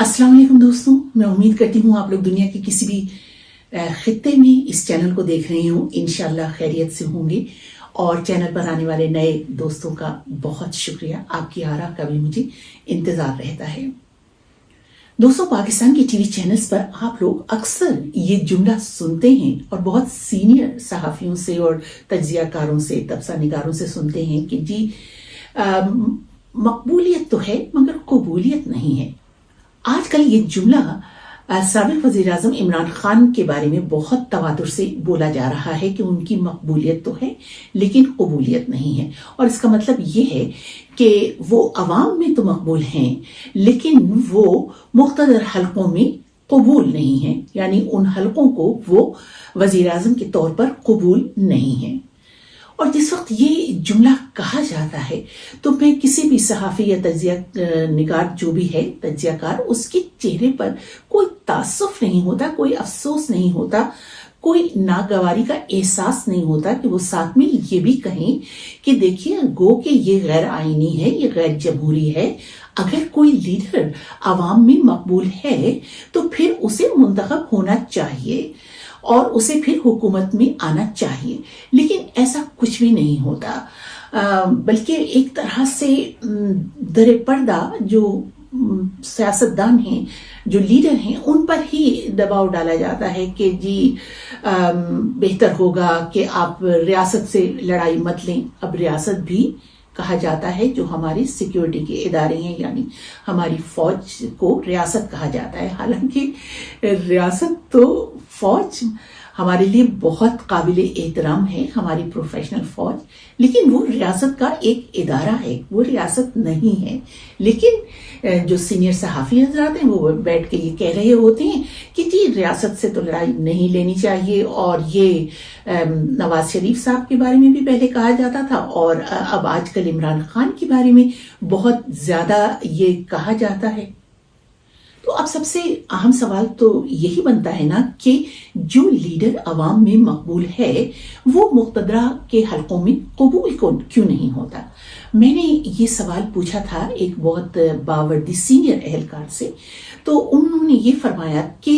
अस्सलाम वालेकुम दोस्तों, मैं उम्मीद करती हूँ आप लोग दुनिया के किसी भी खित्ते में इस चैनल को देख रहे हो इंशाल्लाह खैरियत से होंगे। और चैनल पर आने वाले नए दोस्तों का बहुत शुक्रिया, आपकी आरा का भी मुझे इंतजार रहता है। दोस्तों, पाकिस्तान के टीवी चैनल्स पर आप लोग अक्सर ये जुमला सुनते हैं और बहुत सीनियर सहाफियों से और तज्जियाकारों से, तबसरानिगारों से सुनते हैं कि जी मकबूलियत तो है मगर कबूलियत नहीं है। आजकल ये जुमला साबिक वज़ीर आज़म इमरान खान के बारे में बहुत तवातुर से बोला जा रहा है कि उनकी मकबूलियत तो है लेकिन कबूलियत नहीं है। और इसका मतलब ये है कि वो अवाम में तो मकबूल हैं लेकिन वो मुख्तदर हलकों में कबूल नहीं है, यानी उन हलकों को वो वज़ीर आज़म के तौर पर कबूल नहीं है। और जिस वक्त ये जुमला कहा जाता है तो मैं किसी भी सहाफ़ी या तज्जिया निगार जो भी है तज्जियाकार, उसके चेहरे पर कोई तासुफ नहीं होता, कोई अफसोस नहीं होता, कोई नागवारी का एहसास नहीं होता कि वो साथ में ये भी कहें कि देखिए गो कि ये गैर आईनी है, ये गैर जमहूरी है। अगर कोई लीडर अवाम में मकबूल है तो फिर उसे मुंतखब होना चाहिए और उसे फिर हुकूमत में आना चाहिए, लेकिन ऐसा कुछ भी नहीं होता। बल्कि एक तरह से दरे पर्दा जो सियासतदान हैं, जो लीडर हैं, उन पर ही दबाव डाला जाता है कि जी बेहतर होगा कि आप रियासत से लड़ाई मत लें। अब रियासत भी कहा जाता है जो हमारी सिक्योरिटी के इदारे हैं, यानी हमारी फौज को रियासत कहा जाता है। हालांकि रियासत तो फौज हमारे लिए बहुत काबिले एहतराम है, हमारी प्रोफेशनल फौज, लेकिन वो रियासत का एक इदारा है, वो रियासत नहीं है। लेकिन जो सीनियर सहाफ़ी हजरात हैं वो बैठ के ये कह रहे होते हैं कि जी रियासत से तो लड़ाई नहीं लेनी चाहिए। और ये नवाज शरीफ साहब के बारे में भी पहले कहा जाता था और अब आजकल इमरान खान के बारे में बहुत ज्यादा ये कहा जाता है। तो अब सबसे अहम सवाल तो यही बनता है ना कि जो लीडर अवाम में मकबूल है वो मुक़्तदरा के हलकों में कबूल क्यों नहीं होता। मैंने ये सवाल पूछा था एक बहुत बावर्दी सीनियर एहलकार से, तो उन्होंने ये फरमाया कि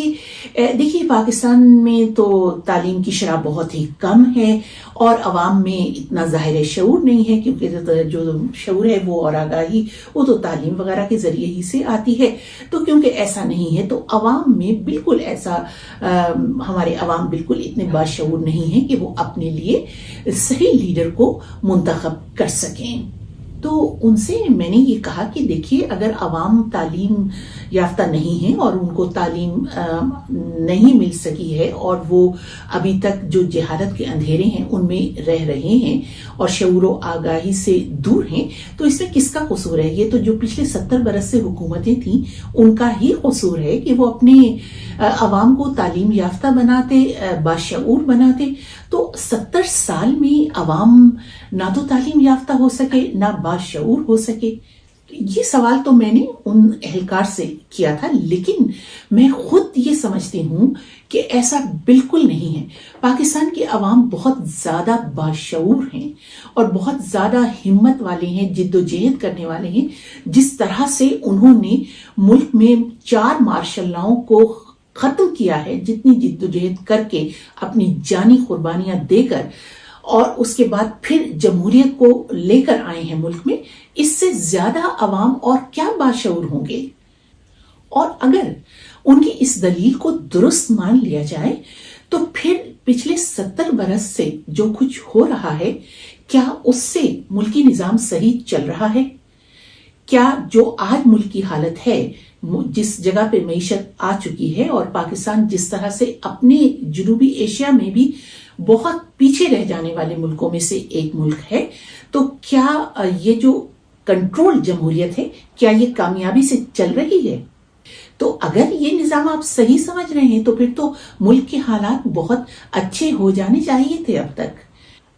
देखिए पाकिस्तान में तो तालीम की शरह बहुत ही कम है और अवाम में इतना ज़ाहिर शऊर नहीं है, क्योंकि जो शऊर है वो और आगाही वो तो तालीम वगैरह के ज़रिए ही से आती है। तो क्योंकि ऐसा नहीं है तो अवाम में बिल्कुल ऐसा हमारे अवाम बिल्कुल इतने बाशऊर नहीं है कि वो अपने लिए सही लीडर को मुंतखब कर सकें। तो उनसे मैंने ये कहा कि देखिए अगर अवाम तालीम याफ्ता नहीं है और उनको तालीम नहीं मिल सकी है और वो अभी तक जो जहालत के अंधेरे हैं उनमें रह रहे हैं और शऊर आगाही से दूर हैं, तो इसमें किसका कसूर है? ये तो जो पिछले 70 बरस से हुकूमतें थीं उनका ही कसूर है कि वो अपने अवाम को तालीम याफ्ता बनाते, बाशऊर बनाते। तो 70 साल में अवाम ना तो तालीम याफ्ता हो सके ना बाशऊर हो सके। ये सवाल तो मैंने उन एहलकार से किया था, लेकिन मैं खुद ये समझती हूँ कि ऐसा बिल्कुल नहीं है। पाकिस्तान के अवाम बहुत ज्यादा बाशऊर हैं और बहुत ज्यादा हिम्मत वाले हैं, जिद्दोजहद करने वाले हैं। जिस तरह से उन्होंने मुल्क में 4 मार्शल लॉ को खत्म किया है, जितनी जिद्दोजहद करके अपनी जानी कुर्बानियां देकर और उसके बाद फिर जमहूरियत को लेकर आए हैं मुल्क में, इससे ज्यादा अवाम और क्या बाशऊर होंगे। और अगर उनकी इस दलील को दुरुस्त मान लिया जाए तो फिर पिछले 70 बरस से जो कुछ हो रहा है, क्या उससे मुल्की निजाम सही चल रहा है? क्या जो आज मुल्क की हालत है, जिस जगह पे मईशत आ चुकी है और पाकिस्तान जिस तरह से अपने जनूबी एशिया में भी बहुत पीछे रह जाने वाले मुल्कों में से एक मुल्क है, तो क्या ये जो कंट्रोल जमहूरियत है क्या ये कामयाबी से चल रही है? तो अगर ये निजाम आप सही समझ रहे हैं तो फिर तो मुल्क के हालात बहुत अच्छे हो जाने चाहिए थे अब तक।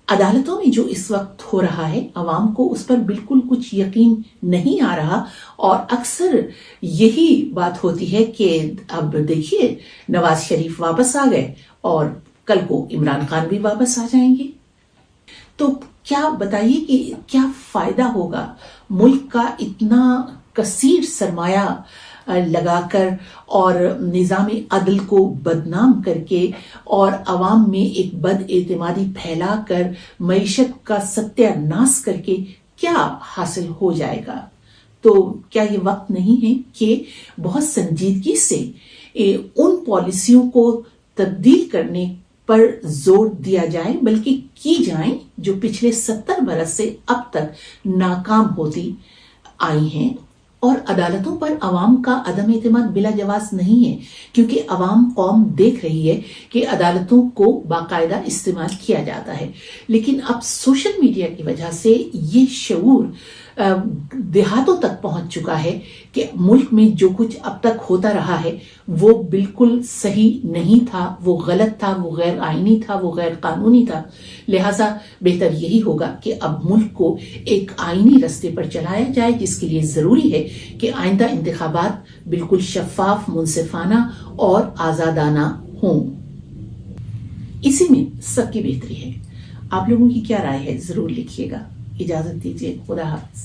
अदालतों में जो इस वक्त हो रहा है अवाम को उस पर बिल्कुल कुछ यकीन नहीं आ रहा और अक्सर यही बात होती है कि अब देखिए नवाज शरीफ वापस आ गए और कल को इमरान खान भी वापस आ जाएंगे। तो क्या बताइए कि क्या फायदा होगा मुल्क का इतना कसीर सरमाया लगाकर और निज़ाम अदल को बदनाम करके और अवाम में एक बदएतमादी फैलाकर मईशत का सत्यानाश करके क्या हासिल हो जाएगा। तो क्या ये वक्त नहीं है कि बहुत संजीदगी से उन पॉलिसियों को तब्दील करने पर जोर दिया जाए, बल्कि की जाए जो पिछले 70 बरस से अब तक नाकाम होती आई हैं। और अदालतों पर अवाम का अदम एतमाद बिला जवाज नहीं है, क्योंकि अवाम कौम देख रही है कि अदालतों को बाकायदा इस्तेमाल किया जाता है। लेकिन अब सोशल मीडिया की वजह से ये शऊर देहातों तक पहुंच चुका है कि मुल्क में जो कुछ अब तक होता रहा है वो बिल्कुल सही नहीं था, वो गलत था, वो गैर आईनी था, वो गैर कानूनी था। लिहाजा बेहतर यही होगा कि अब मुल्क को एक आईनी रास्ते पर चलाया जाए, जिसके लिए जरूरी है कि आइंदा इंतखाबात बिल्कुल शफाफ, मुनसिफाना और आजादाना हों। इसी में सबकी बेहतरी है। आप लोगों की क्या राय है जरूर लिखिएगा। इजाजत दीजिए, खुदा हाफिज।